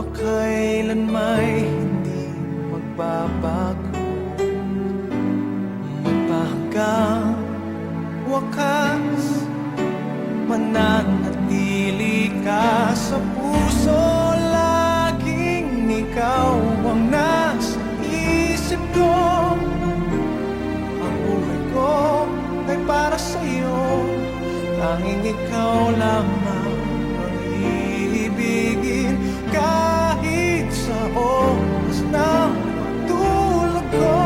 magpakailan may hindi magbabago, magpahanggang wakas, mananatili ka sa puso. Laging ikaw ang nasa isip ko. Ang buhay ko ay para sa'yo, tanging ikaw lamang ang iibigin. Kahit sa oras ng pagtulog ko,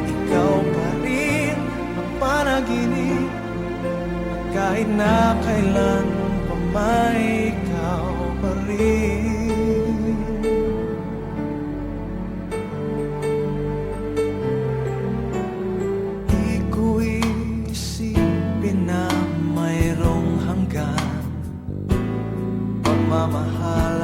ikaw pa rin ang panaginip. At kahit na kailan pa may ikaw pa rin. Di ko isipin na mayroong hanggan pagmamahal